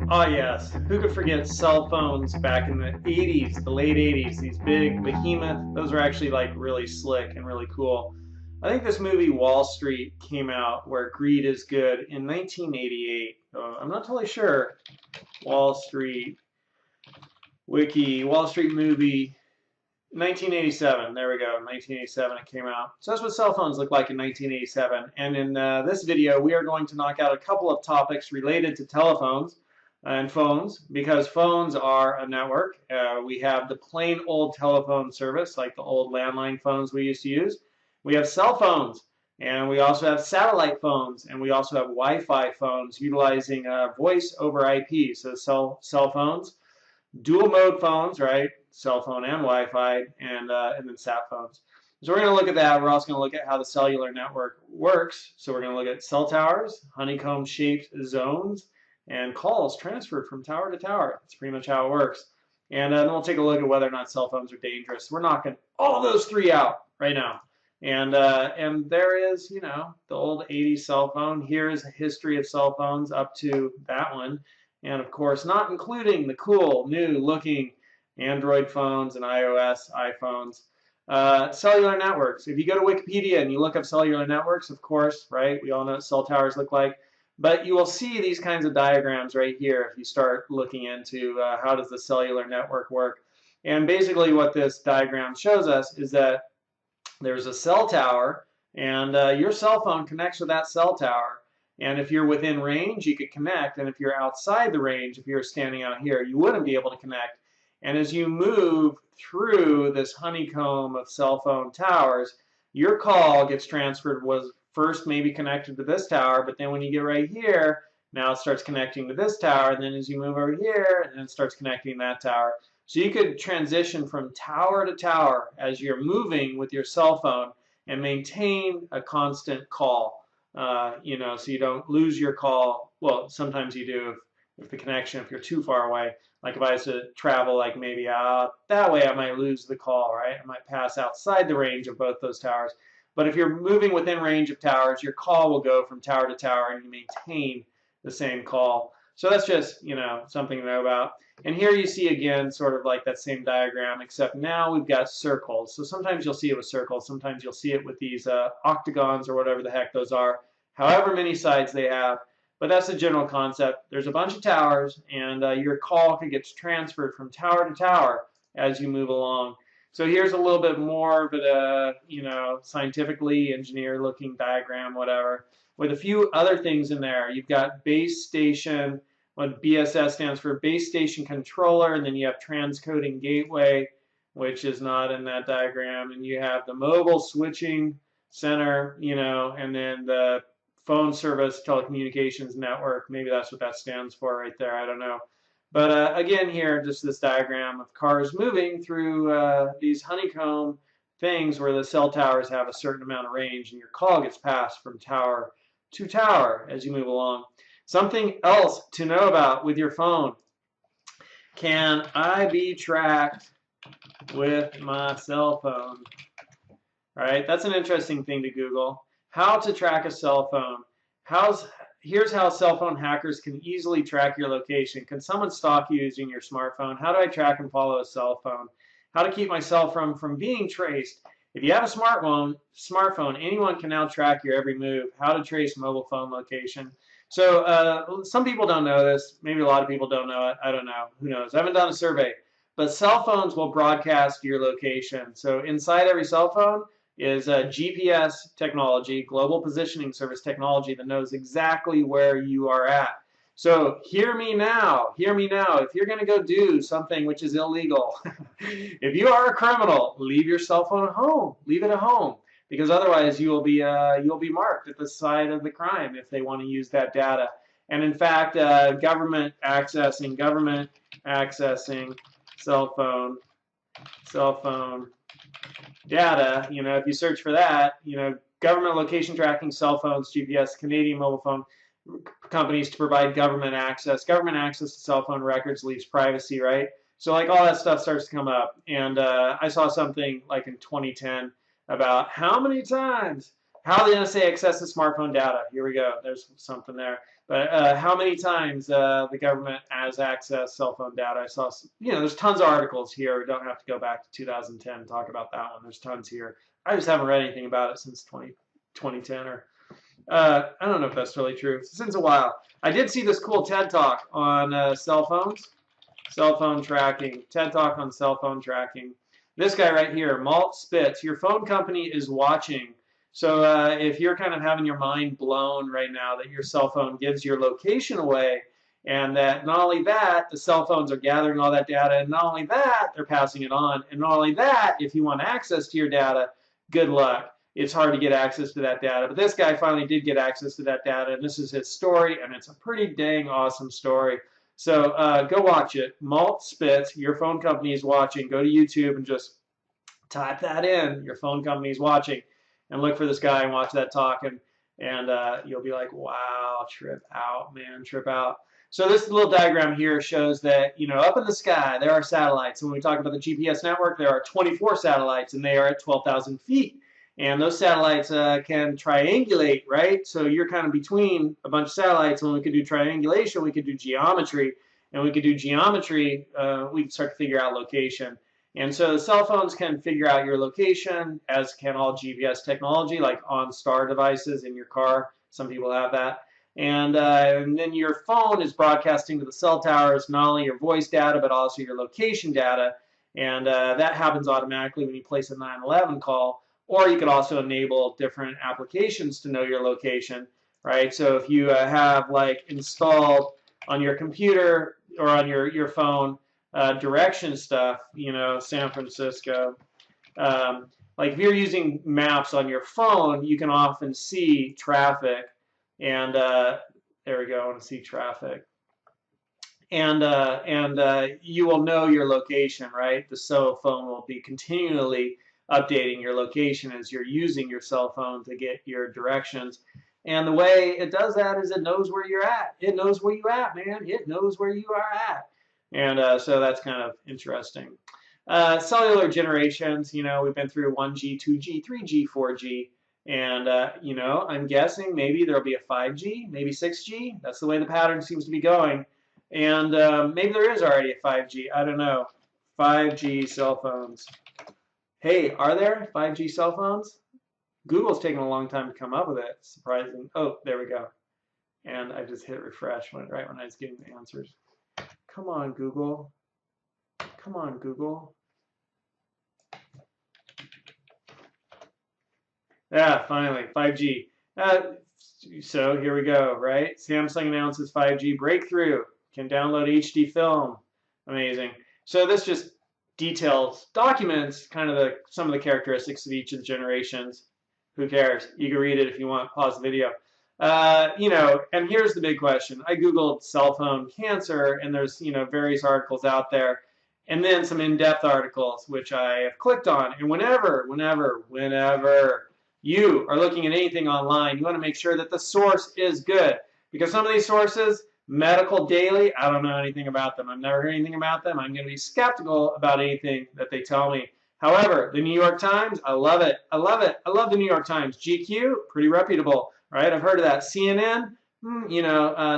Oh yes, who could forget cell phones back in the 80s, the late 80s, these big behemoth, those were actually like really slick and really cool. I think this movie Wall Street came out where greed is good in 1988. I'm not totally sure. Wall Street Wiki, Wall Street movie, 1987. There we go. 1987 it came out. So that's what cell phones look like in 1987. And in this video, we are going to knock out a couple of topics related to telephones and phones because phones are a network. We have the plain old telephone service, like the old landline phones we used to use. We have cell phones, and we also have satellite phones, and we also have Wi-Fi phones utilizing voice over IP. So cell phones, dual mode phones, right? Cell phone and Wi-Fi, and then sat phones. So we're going to look at that. We're also going to look at how the cellular network works. So we're going to look at cell towers, honeycomb-shaped zones, and calls transferred from tower to tower. That's pretty much how it works. And then we'll take a look at whether or not cell phones are dangerous. We're knocking all those three out right now. And there is, you know, the old 80s cell phone. Here's a history of cell phones up to that one. And of course, not including the cool, new looking Android phones and iOS iPhones. Cellular networks. If you go to Wikipedia and you look up cellular networks, of course, right, we all know what cell towers look like. But you will see these kinds of diagrams right here if you start looking into how does the cellular network work. And basically what this diagram shows us is that there's a cell tower, and your cell phone connects with that cell tower. And if you're within range, you could connect. And if you're outside the range, if you're standing out here, you wouldn't be able to connect. And as you move through this honeycomb of cell phone towers, your call gets transferred, was first maybe connected to this tower, but then when you get right here, now it starts connecting to this tower, and then as you move over here, and it starts connecting that tower. So you could transition from tower to tower as you're moving with your cell phone and maintain a constant call. You know, so you don't lose your call. Well, sometimes you do if the connection, if you're too far away. Like if I was to travel like maybe out that way, I might lose the call, right? I might pass outside the range of both those towers. But if you're moving within range of towers, your call will go from tower to tower and you maintain the same call. So that's just, you know, something to know about. And here you see again sort of like that same diagram, except now we've got circles. So sometimes you'll see it with circles, sometimes you'll see it with these octagons or whatever the heck those are, however many sides they have. But that's the general concept. There's a bunch of towers, and your call can get transferred from tower to tower as you move along. So here's a little bit more of a, you know, scientifically engineered-looking diagram, whatever, with a few other things in there. You've got base station, what BSS stands for base station controller, and then you have transcoding gateway, which is not in that diagram, and you have the mobile switching center, you know, and then the phone service telecommunications network. Maybe that's what that stands for right there. I don't know. But again, here, just this diagram of cars moving through these honeycomb things where the cell towers have a certain amount of range and your call gets passed from tower to tower as you move along. Something else to know about with your phone. Can I be tracked with my cell phone? All right, that's an interesting thing to Google. How to track a cell phone. Here's how cell phone hackers can easily track your location. Can someone stalk you using your smartphone? How do I track and follow a cell phone? How to keep my cell phone from being traced. If you have a smartphone, anyone can now track your every move. How to trace mobile phone location. So some people don't know this. Maybe a lot of people don't know it. I don't know. Who knows? I haven't done a survey. But cell phones will broadcast your location. So inside every cell phone is a GPS technology, global positioning service technology that knows exactly where you are at. So hear me now, hear me now. If you're going to go do something which is illegal, if you are a criminal, leave your cell phone at home. Leave it at home, because otherwise you'll be marked at the site of the crime if they want to use that data. And in fact, government accessing cell phone data, you know, if you search for that, you know, government location tracking, cell phones, GPS, Canadian mobile phone companies to provide government access. Government access to cell phone records leaves privacy, right? So like all that stuff starts to come up. And I saw something like in 2010 about how many times How the NSA accesses smartphone data. Here we go. There's something there. But how many times the government has accessed cell phone data? I saw, there's tons of articles here. We don't have to go back to 2010 and talk about that one. There's tons here. I just haven't read anything about it since 2010 or I don't know if that's really true. Since a while. I did see this cool TED Talk on cell phones, cell phone tracking. TED Talk on cell phone tracking. This guy right here, Malt Spitz, your phone company is watching. So if you're kind of having your mind blown right now that your cell phone gives your location away, and that not only that, the cell phones are gathering all that data, and not only that, they're passing it on, and not only that, if you want access to your data, good luck. It's hard to get access to that data. But this guy finally did get access to that data, and this is his story, and it's a pretty dang awesome story. So go watch it. Malt Spitz, your phone company is watching. Go to YouTube and just type that in. Your phone company is watching. And look for this guy and watch that talk, and you'll be like, wow, trip out, man, trip out. So this little diagram here shows that, up in the sky, there are satellites. When we talk about the GPS network, there are 24 satellites, and they are at 12,000 feet. And those satellites can triangulate, right? So you're kind of between a bunch of satellites. When we could do triangulation, we could do geometry. And we could do geometry, we can start to figure out location. And so the cell phones can figure out your location, as can all GPS technology, like OnStar devices in your car. Some people have that. And then your phone is broadcasting to the cell towers not only your voice data, but also your location data. And that happens automatically when you place a 911 call. Or you could also enable different applications to know your location, right? So if you have like installed on your computer or on your phone, direction stuff, San Francisco. Like if you're using maps on your phone, you can often see traffic, and there we go. I want to see traffic, and you will know your location, right? The cell phone will be continually updating your location as you're using your cell phone to get your directions. And the way it does that is it knows where you're at. It knows where you're at, man. It knows where you are at. And so that's kind of interesting. Cellular generations, we've been through 1G, 2G, 3G, 4G. And, I'm guessing maybe there'll be a 5G, maybe 6G. That's the way the pattern seems to be going. And maybe there is already a 5G. I don't know. 5G cell phones. Hey, are there 5G cell phones? Google's taken a long time to come up with it. Surprising. Oh, there we go. And I just hit refresh right when I was getting the answers. Come on, Google. Come on, Google. Yeah, finally, 5G. So here we go, right? Samsung announces 5G breakthrough. Can download HD film. Amazing. So this just details, documents kind of some of the characteristics of each of the generations. Who cares? You can read it if you want. Pause the video. And here's the big question. I Googled cell phone cancer, and there's, various articles out there, and then some in-depth articles, which I have clicked on. And whenever you are looking at anything online, you want to make sure that the source is good. Because some of these sources, Medical Daily, I don't know anything about them. I've never heard anything about them. I'm going to be skeptical about anything that they tell me. However, the New York Times, I love it. I love it. I love the New York Times. GQ, pretty reputable, right? I've heard of that. CNN,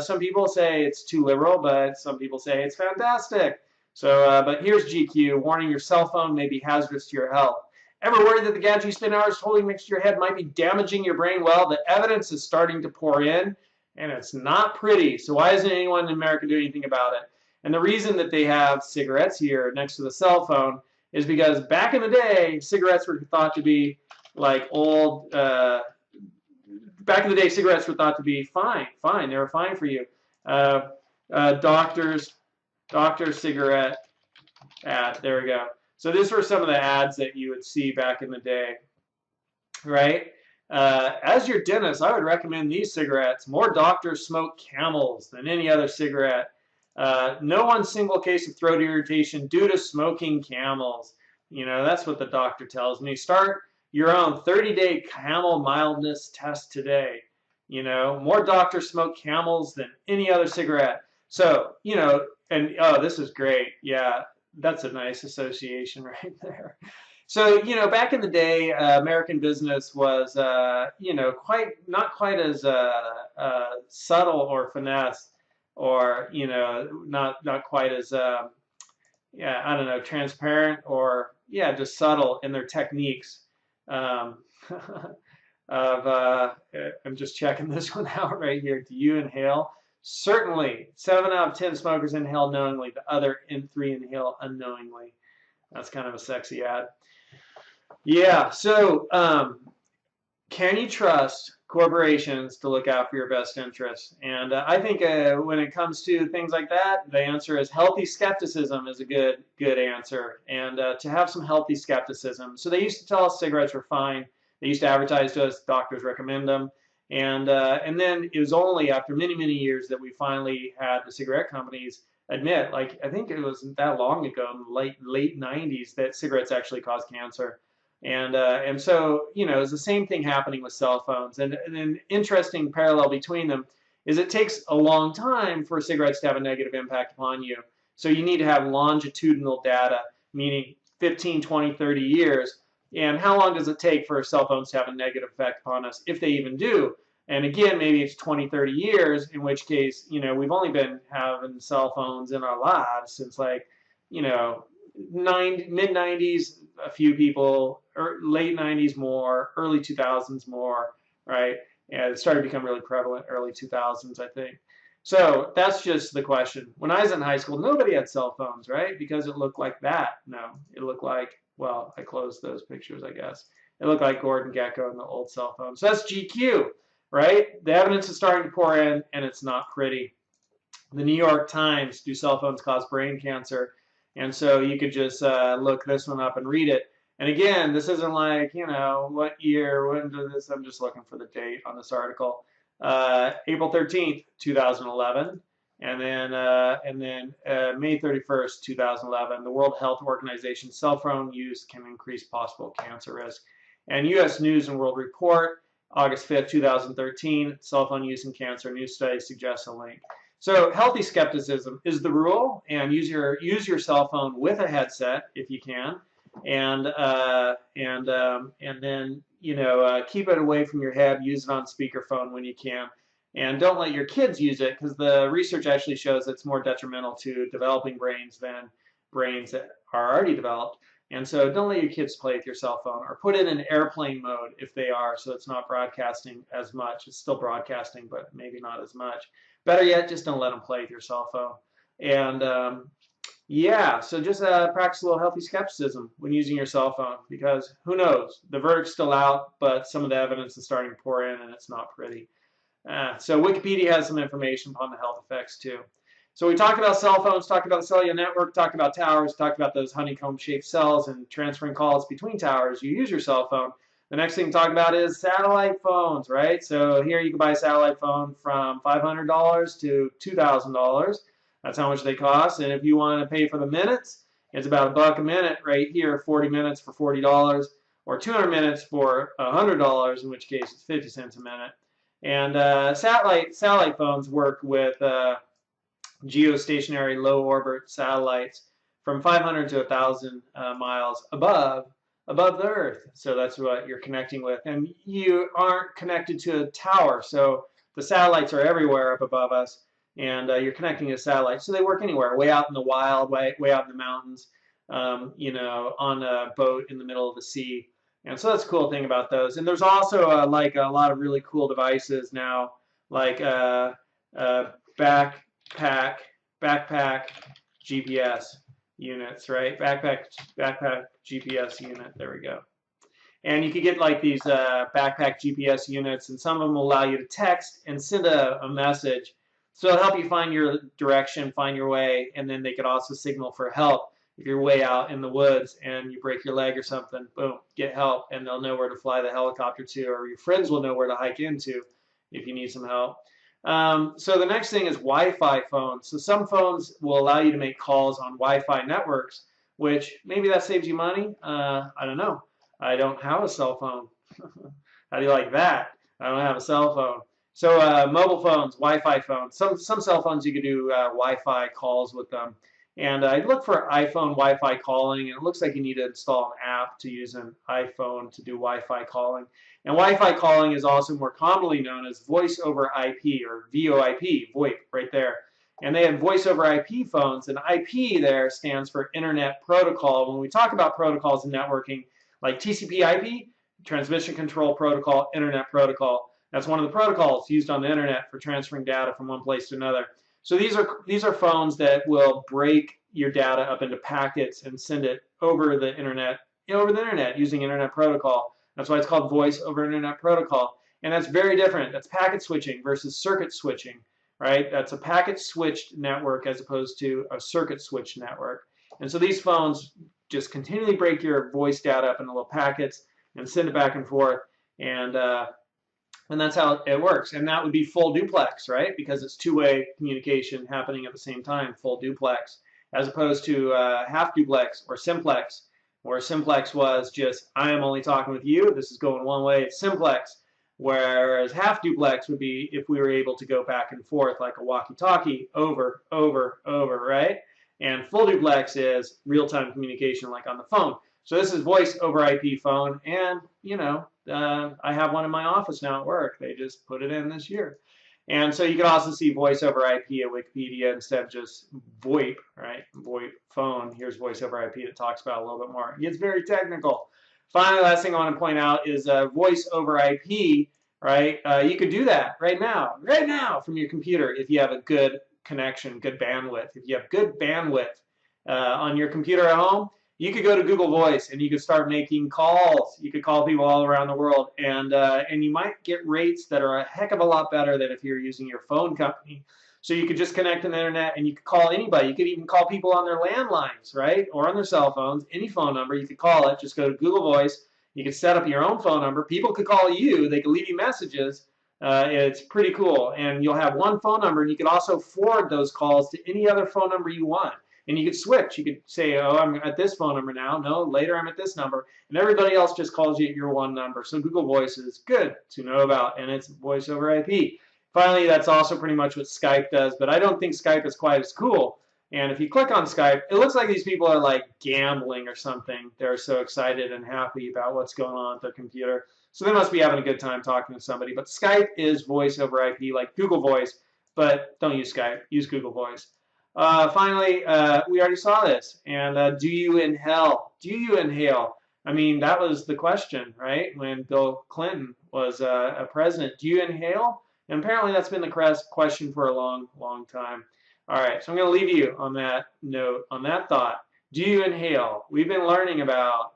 some people say it's too liberal, but some people say it's fantastic. So, but here's GQ, warning your cell phone may be hazardous to your health. Ever worried that the gadget you spend hours holding next to your head might be damaging your brain? Well, the evidence is starting to pour in, and it's not pretty. So why isn't anyone in America doing anything about it? And the reason that they have cigarettes here next to the cell phone is because back in the day, cigarettes were thought to be like old. Back in the day, cigarettes were thought to be fine. They were fine for you. Doctor cigarette ad. There we go. So these were some of the ads that you would see back in the day, right? As your dentist, I would recommend these cigarettes. More doctors smoke Camels than any other cigarette. No one single case of throat irritation due to smoking Camels. That's what the doctor tells me. Start your own 30-day Camel mildness test today. More doctors smoke Camels than any other cigarette. So, and oh, this is great. Yeah, that's a nice association right there. So, back in the day, American business was, not quite as subtle or finesse, or, not quite as, yeah, I don't know, transparent, or, yeah, just subtle in their techniques. Um, of, I'm just checking this one out right here. Do you inhale? Certainly. 7 out of 10 smokers inhale knowingly. The other 3 inhale unknowingly. That's kind of a sexy ad. Yeah. So, can you trust corporations to look out for your best interests? And I think when it comes to things like that, the answer is healthy skepticism is a good answer, and to have some healthy skepticism. So they used to tell us cigarettes were fine. They used to advertise to us, doctors recommend them, and then it was only after many years that we finally had the cigarette companies admit, like I think it wasn't that long ago, in the late 90s, that cigarettes actually cause cancer. And so, it's the same thing happening with cell phones. And an interesting parallel between them is it takes a long time for cigarettes to have a negative impact upon you. So you need to have longitudinal data, meaning 15, 20, 30 years. And how long does it take for cell phones to have a negative effect upon us, if they even do? And again, maybe it's 20, 30 years, in which case, we've only been having cell phones in our lives since, like, you know, mid 90s, a few people, or late 90s more, early 2000s more, right? And it started to become really prevalent early 2000s, I think. So that's just the question. When I was in high school, nobody had cell phones, right? Because it looked like that. No, it looked like, well, I closed those pictures, I guess. It looked like Gordon Gekko and the old cell phones. So that's GQ, right? The evidence is starting to pour in, and it's not pretty. The New York Times, do cell phones cause brain cancer? And so you could just look this one up and read it. And again, this isn't like, what year, when did this, I'm just looking for the date on this article. April 13th, 2011. And then May 31st, 2011, the World Health Organization, cell phone use can increase possible cancer risk. And U.S. News and World Report, August 5th, 2013, cell phone use and cancer, new study suggests a link. So healthy skepticism is the rule, and use your cell phone with a headset if you can, and then keep it away from your head. Use it on speakerphone when you can, and don't let your kids use it, because the research actually shows it's more detrimental to developing brains than brains that are already developed. And so don't let your kids play with your cell phone, or put it in airplane mode if they are, so it's not broadcasting as much. It's still broadcasting, but maybe not as much. Better yet, just don't let them play with your cell phone. And yeah, so just practice a little healthy skepticism when using your cell phone, because who knows? The verdict's still out, but some of the evidence is starting to pour in, and it's not pretty. So Wikipedia has some information upon the health effects too. So we talked about cell phones, talked about the cellular network, talked about towers, talked about those honeycomb-shaped cells and transferring calls between towers. You use your cell phone. The next thing to talk about is satellite phones, right? So here you can buy a satellite phone from $500 to $2,000. That's how much they cost. And if you want to pay for the minutes, it's about $1 a minute right here, 40 minutes for $40, or 200 minutes for $100, in which case it's 50 cents a minute. And satellite phones work with geostationary low orbit satellites from 500 to 1,000 miles above the Earth. So that's what you're connecting with. And you aren't connected to a tower. So the satellites are everywhere up above us, and you're connecting to satellites. So they work anywhere, way out in the wild, way out in the mountains, on a boat in the middle of the sea. And so that's a cool thing about those. And there's also like a lot of really cool devices now, like backpack GPS units, right? Backpack GPS unit. There we go. And you could get like these backpack GPS units, and some of them will allow you to text and send a message. So it'll help you find your direction, find your way, and then they could also signal for help. If you're way out in the woods and you break your leg or something, boom, get help, and they'll know where to fly the helicopter to, or your friends will know where to hike into if you need some help. So the next thing is Wi-Fi phones. So some phones will allow you to make calls on Wi-Fi networks, which maybe that saves you money. I don't know. I don't have a cell phone. How do you like that? I don't have a cell phone. So mobile phones, Wi-Fi phones. Some cell phones you can do Wi-Fi calls with them. And I look for iPhone Wi-Fi calling, and it looks like you need to install an app to use an iPhone to do Wi-Fi calling. And Wi-Fi calling is also more commonly known as Voice over IP, or VoIP, VoIP, right there. And they have Voice over IP phones, and IP there stands for Internet Protocol. When we talk about protocols in networking, like TCP/IP, Transmission Control Protocol, Internet Protocol, that's one of the protocols used on the internet for transferring data from one place to another. So these are phones that will break your data up into packets and send it over the internet using Internet Protocol. That's why it's called Voice over Internet Protocol. And that's very different. That's packet switching versus circuit switching, right? That's a packet switched network as opposed to a circuit switched network. And so these phones just continually break your voice data up into little packets and send it back and forth. And that's how it works. And that would be full duplex, right? Because it's two-way communication happening at the same time, full duplex, as opposed to half duplex or simplex, where simplex was just, I am only talking with you, this is going one way, it's simplex. Whereas half duplex would be if we were able to go back and forth like a walkie-talkie, over, right? And full duplex is real-time communication like on the phone. So this is voice over IP phone, and I have one in my office now at work. They just put it in this year. And so you can also see voice over IP at Wikipedia instead of just VoIP, right? VoIP phone. Here's voice over IP that talks about it a little bit more. It gets very technical. Finally, last thing I want to point out is voice over IP, right? You could do that right now from your computer if you have a good connection, good bandwidth. If you have good bandwidth on your computer at home, you could go to Google Voice and you could start making calls. You could call people all around the world, and you might get rates that are a heck of a lot better than if you're using your phone company. So you could just connect to the internet and you could call anybody. You could even call people on their landlines, right? Or on their cell phones, any phone number, you could call it. Just go to Google Voice. You could set up your own phone number. People could call you. They could leave you messages. It's pretty cool. And you'll have one phone number, and you could also forward those calls to any other phone number you want. And you could switch. You could say, oh, I'm at this phone number now. No, later I'm at this number. And everybody else just calls you at your one number. So Google Voice is good to know about, and it's voice over IP. Finally, that's also pretty much what Skype does, but I don't think Skype is quite as cool. And if you click on Skype, it looks like these people are like gambling or something. They're so excited and happy about what's going on with their computer. So they must be having a good time talking to somebody. But Skype is voice over IP, like Google Voice, but don't use Skype. Use Google Voice. Finally, we already saw this. And do you inhale? Do you inhale? I mean, that was the question, right? When Bill Clinton was a president. Do you inhale? And apparently that's been the question for a long, long time. All right, so I'm going to leave you on that note, on that thought. Do you inhale? We've been learning about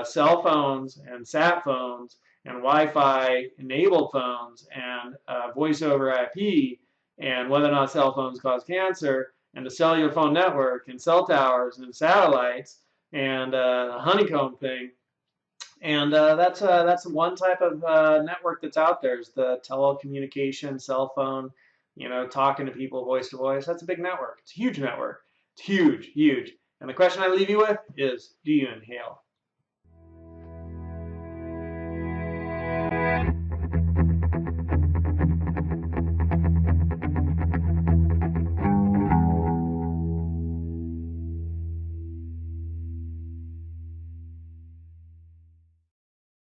cell phones and sat phones and Wi-Fi enabled phones and voice over IP and whether or not cell phones cause cancer and the cellular phone network and cell towers and satellites and the honeycomb thing. And that's one type of network that's out there, is the telecommunication, cell phone, talking to people voice to voice. That's a big network. It's a huge network. It's huge, huge. And the question I leave you with is, do you inhale?